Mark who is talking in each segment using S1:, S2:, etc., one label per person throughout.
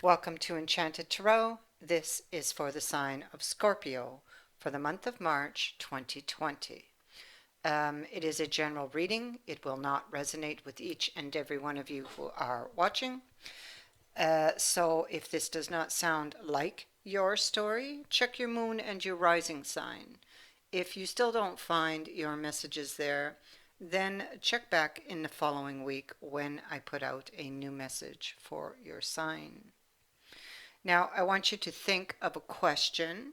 S1: Welcome to Enchanted Tarot. This is for the sign of Scorpio for the month of March 2020. It is a general reading. It will not resonate with each and every one of you who are watching. So if this does not sound like your story, check your moon and your rising sign. If you still don't find your messages there, then check back in the following week when I put out a new message for your sign. Now, I want you to think of a question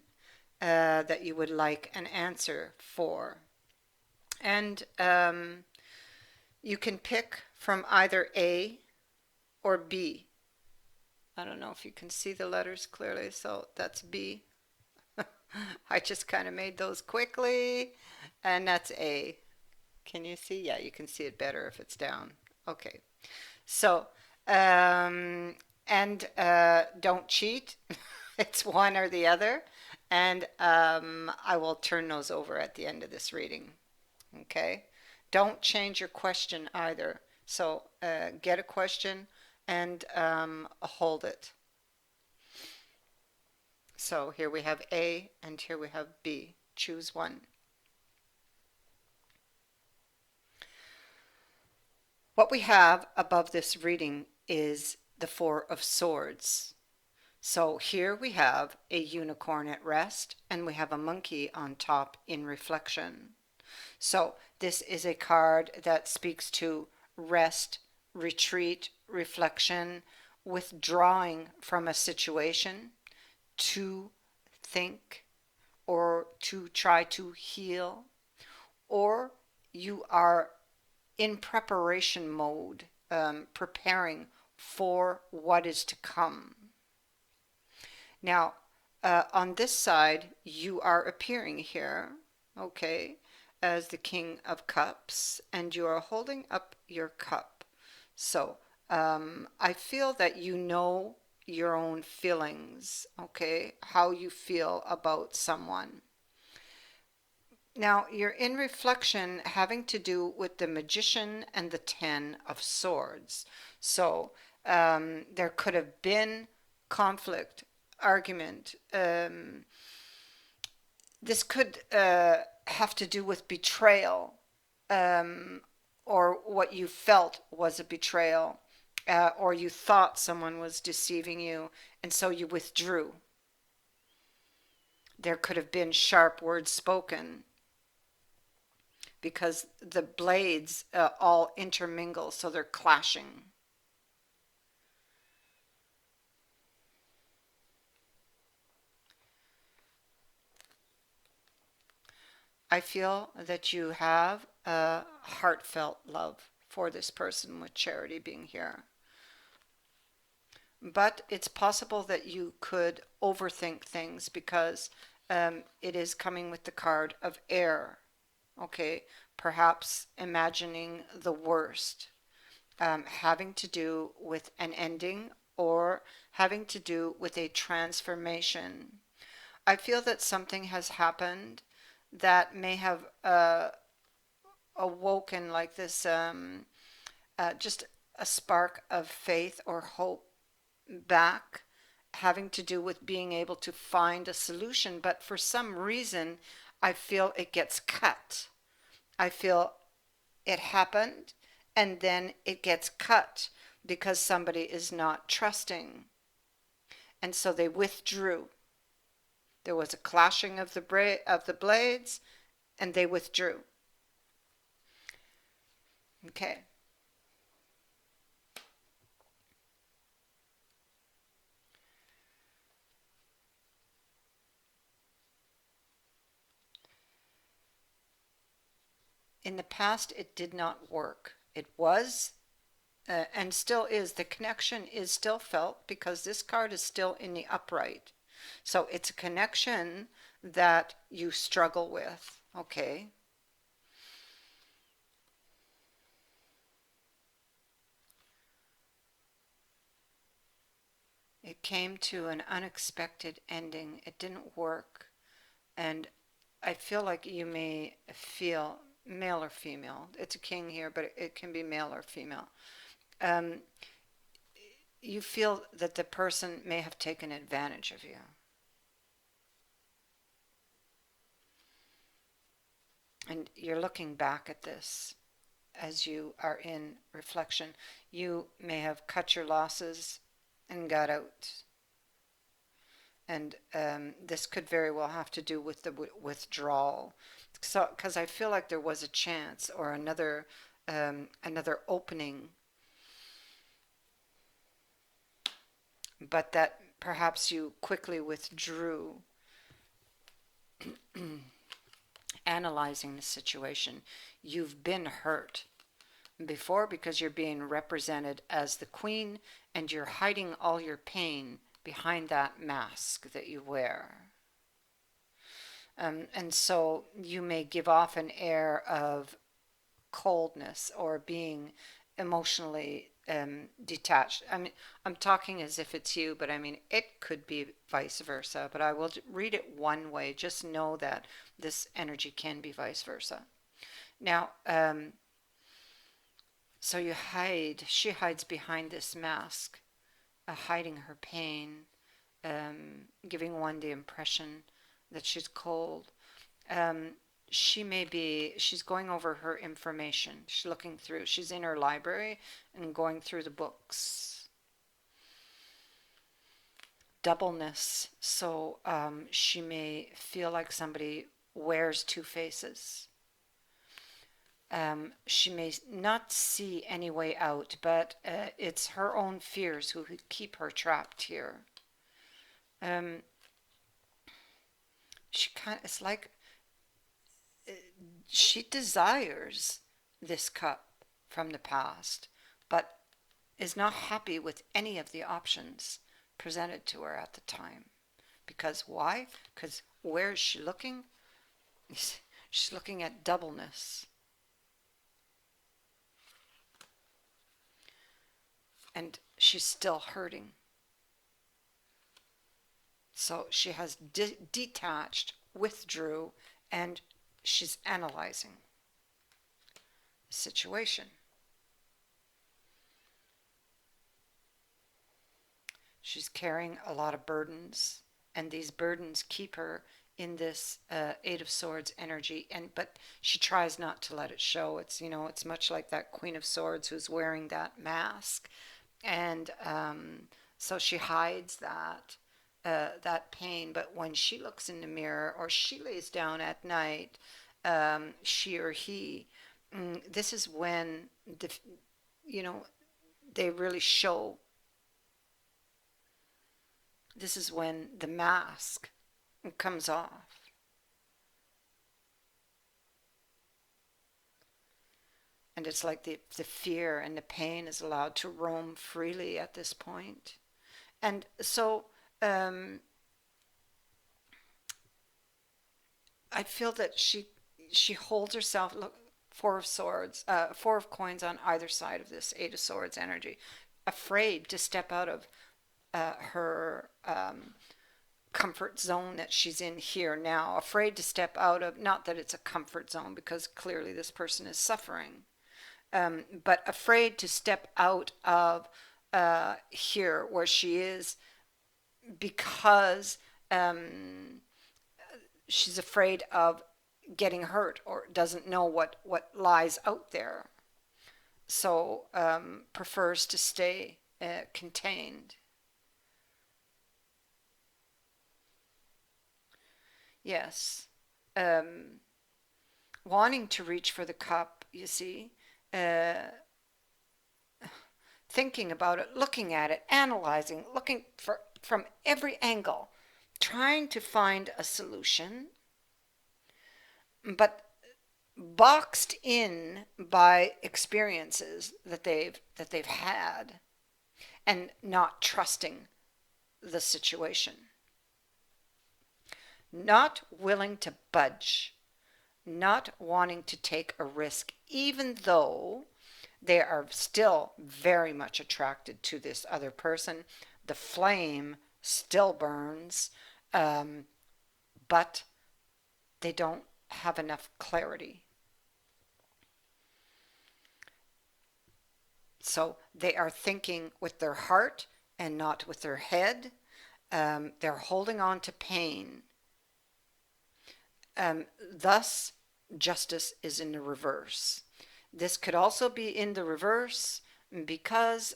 S1: that you would like an answer for. And you can pick from either A or B. I don't know if you can see the letters clearly, so that's B. I just kind of made those quickly, and that's A. Can you see? Yeah, you can see it better if it's down. Okay. So, don't cheat. It's one or the other. And I will turn those over at the end of this reading. Okay? Don't change your question either. So, get a question and hold it. So, here we have A and here we have B. Choose one. What we have above this reading is the Four of Swords. So here we have a unicorn at rest and we have a monkey on top in reflection. So this is a card that speaks to rest, retreat, reflection, withdrawing from a situation to think or to try to heal, or you are in preparation mode, preparing for what is to come. Now, on this side, you are appearing here, okay, as the King of Cups, and you are holding up your cup. So, I feel that you know your own feelings, okay, how you feel about someone. Now, you're in reflection having to do with the Magician and the Ten of Swords. So, there could have been conflict, argument. This could have to do with betrayal, or what you felt was a betrayal, or you thought someone was deceiving you, and so you withdrew. There could have been sharp words spoken, because the blades all intermingle, so they're clashing. I feel that you have a heartfelt love for this person, with Charity being here. But it's possible that you could overthink things because it is coming with the card of air. Okay, perhaps imagining the worst, having to do with an ending or having to do with a transformation. I feel that something has happened that may have awoken like this, just a spark of faith or hope back, having to do with being able to find a solution. But for some reason, I feel it gets cut. I feel it happened and then it gets cut because somebody is not trusting. And so they withdrew. There was a clashing of the blades and they withdrew. Okay. In the past, it did not work. It was, and still is, the connection is still felt because this card is still in the upright. So it's a connection that you struggle with, okay? It came to an unexpected ending. It didn't work. And I feel like you may feel, male or female. It's a king here, but it can be male or female. Um, you feel that the person may have taken advantage of you. And you're looking back at this as you are in reflection. You may have cut your losses and got out. And this could very well have to do with the withdrawal. So, because I feel like there was a chance or another opening, but that perhaps you quickly withdrew, analyzing the situation. You've been hurt before because you're being represented as the queen and you're hiding all your pain behind that mask that you wear. And so you may give off an air of coldness or being emotionally detached. I mean, I'm talking as if it's you, but I mean, it could be vice versa. But I will read it one way. Just know that this energy can be vice versa. Now, so she hides behind this mask, hiding her pain, giving one the impression that she's cold. She's going over her information. She's looking through, she's in her library and going through the books. Doubleness. So she may feel like somebody wears two faces. She may not see any way out, but it's her own fears who keep her trapped here. It's like she desires this cup from the past, but is not happy with any of the options presented to her at the time. Because why? Because where is she looking? She's looking at doubleness. And she's still hurting. So she has detached, withdrew, and she's analyzing the situation. She's carrying a lot of burdens, and these burdens keep her in this Eight of Swords energy, but she tries not to let it show. It's much like that Queen of Swords who's wearing that mask, and so she hides that pain. But when she looks in the mirror or she lays down at night, she or he, this is when they really show. This is when the mask comes off. And it's like the fear and the pain is allowed to roam freely at this point. And so I feel that she holds herself, look, Four of Swords, Four of Coins on either side of this Eight of Swords energy, afraid to step out of her comfort zone that she's in here now, afraid to step out of, not that it's a comfort zone because clearly this person is suffering, but afraid to step out of here where she is because she's afraid of getting hurt or doesn't know what lies out there. So prefers to stay contained. Yes. Wanting to reach for the cup, you see, thinking about it, looking at it, analyzing, looking from every angle, trying to find a solution, but boxed in by experiences that they've had and not trusting the situation. Not willing to budge, not wanting to take a risk, even though they are still very much attracted to this other person. The flame still burns, but they don't have enough clarity. So they are thinking with their heart and not with their head. They're holding on to pain. Thus, justice is in the reverse. This could also be in the reverse because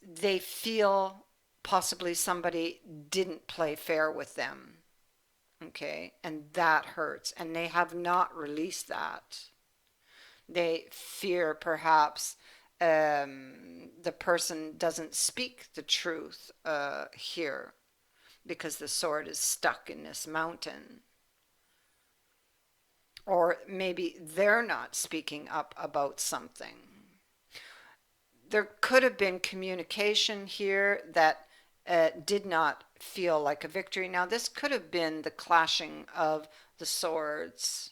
S1: they feel possibly somebody didn't play fair with them. Okay, and that hurts, and they have not released that. They fear perhaps the person doesn't speak the truth here because the sword is stuck in this mountain. Or maybe they're not speaking up about something. There could have been communication here that did not feel like a victory. Now, this could have been the clashing of the swords.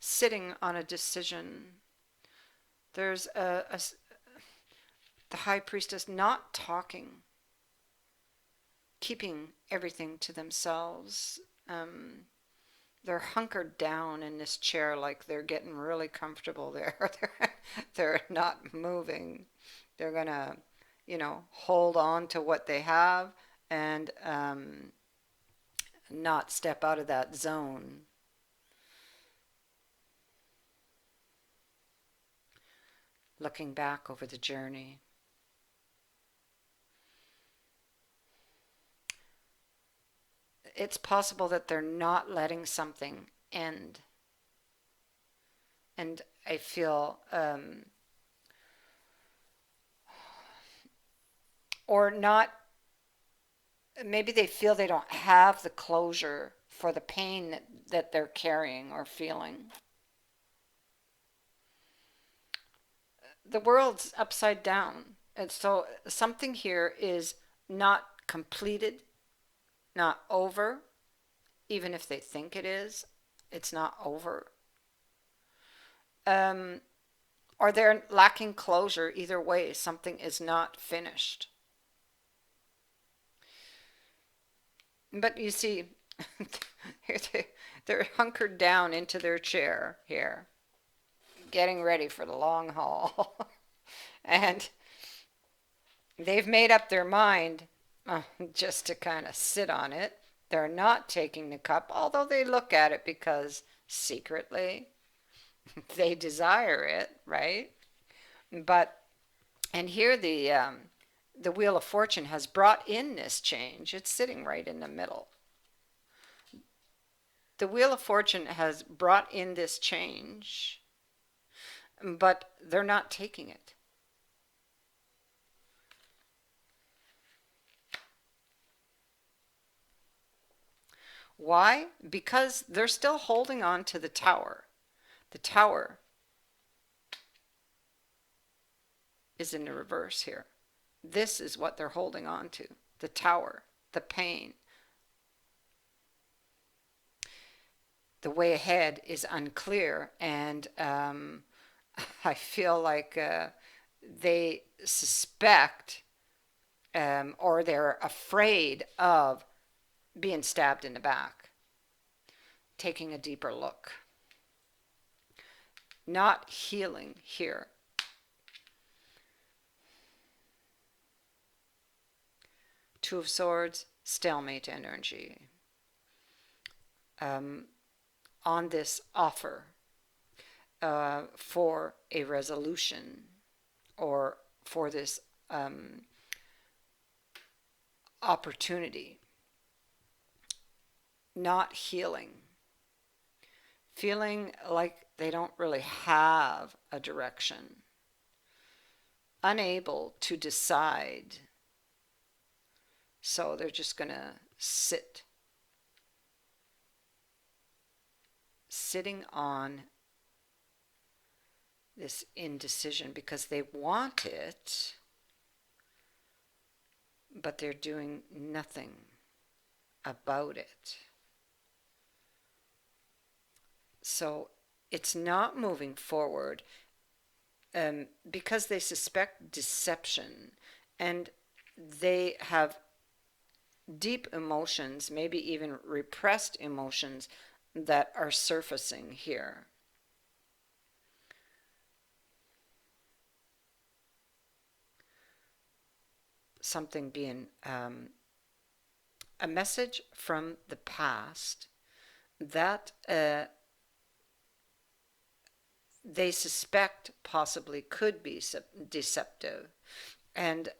S1: Sitting on a decision. There's the high priestess not talking, keeping everything to themselves. They're hunkered down in this chair like they're getting really comfortable there. They're not moving. They're gonna, hold on to what they have and not step out of that zone. Looking back over the journey. It's possible that they're not letting something end. And I feel, or not, maybe they feel they don't have the closure for the pain that they're carrying or feeling. The world's upside down. And so something here is not completed, not over. Even if they think it is, it's not over. Or they're lacking closure. Either way, something is not finished. But you see, they're hunkered down into their chair here, getting ready for the long haul. And they've made up their mind just to kind of sit on it. They're not taking the cup, although they look at it because secretly they desire it, right? But, and here the Wheel of Fortune has brought in this change. It's sitting right in the middle. The Wheel of Fortune has brought in this change, but they're not taking it. Why? Because they're still holding on to the Tower. The Tower is in the reverse here. This is what they're holding on to. The Tower, the pain. The way ahead is unclear, and I feel like they suspect or they're afraid of being stabbed in the back. Taking a deeper look. Not healing here. Two of Swords, stalemate energy. On this offer for a resolution or for this opportunity. Not healing. Feeling like they don't really have a direction. Unable to decide. So they're just going to sit. Sitting on this indecision because they want it, but they're doing nothing about it. So it's not moving forward because they suspect deception and they have deep emotions, maybe even repressed emotions that are surfacing here. something being a message from the past that they suspect possibly could be deceptive, and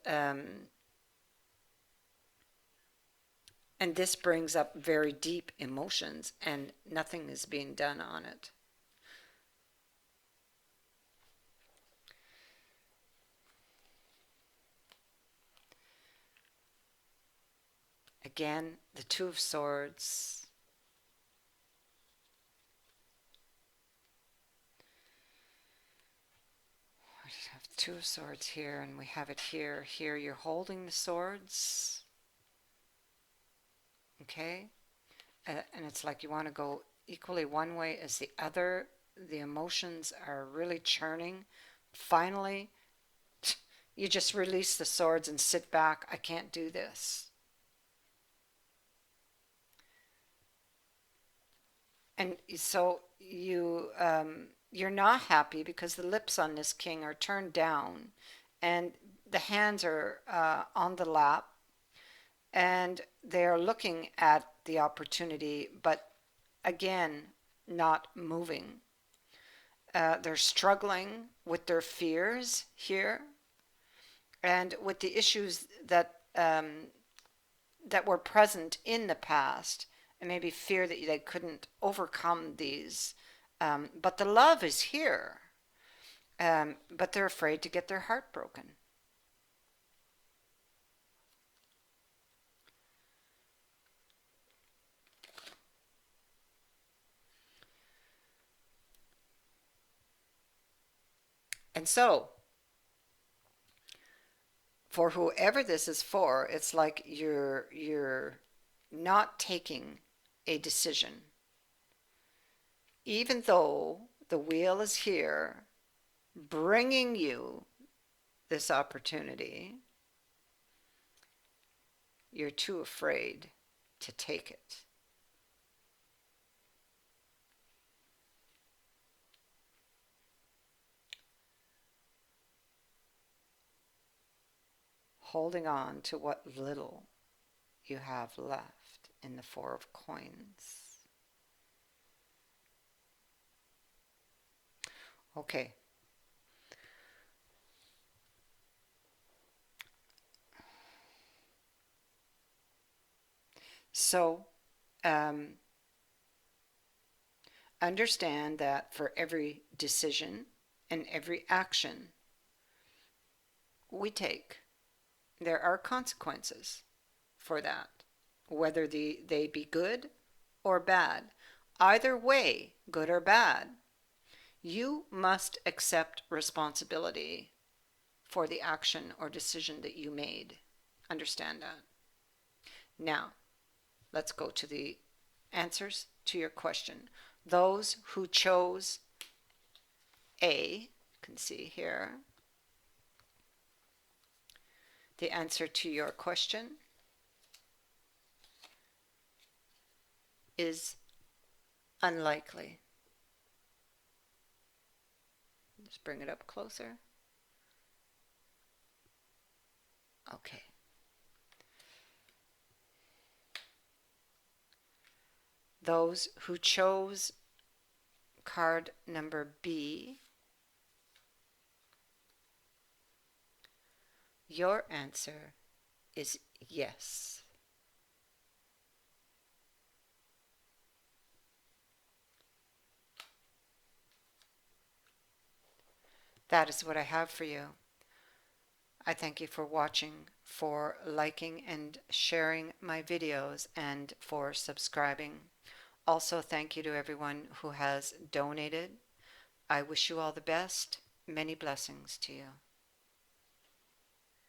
S1: and this brings up very deep emotions, and nothing is being done on it. Again, the Two of Swords. We have Two of Swords here, and we have it here. Here you're holding the swords. Okay? And it's like you want to go equally one way as the other. The emotions are really churning. Finally, you just release the swords and sit back. I can't do this. And so you're not happy because the lips on this king are turned down, and the hands are on the lap, and they're looking at the opportunity, but again, not moving. They're struggling with their fears here, and with the issues that were present in the past, and maybe fear that they couldn't overcome these. But the love is here, but they're afraid to get their heart broken. And so, for whoever this is for, it's like you're not taking a decision. Even though the wheel is here, bringing you this opportunity, you're too afraid to take it. Holding on to what little you have left in the Four of Coins. Okay. So, understand that for every decision and every action we take, there are consequences for that, whether they be good or bad. Either way, good or bad, you must accept responsibility for the action or decision that you made. Understand that. Now, let's go to the answers to your question. Those who chose A, you can see here, the answer to your question is unlikely. Just bring it up closer. Okay. Those who chose card number B, your answer is yes. That is what I have for you. I thank you for watching, for liking and sharing my videos, and for subscribing. Also, thank you to everyone who has donated. I wish you all the best. Many blessings to you.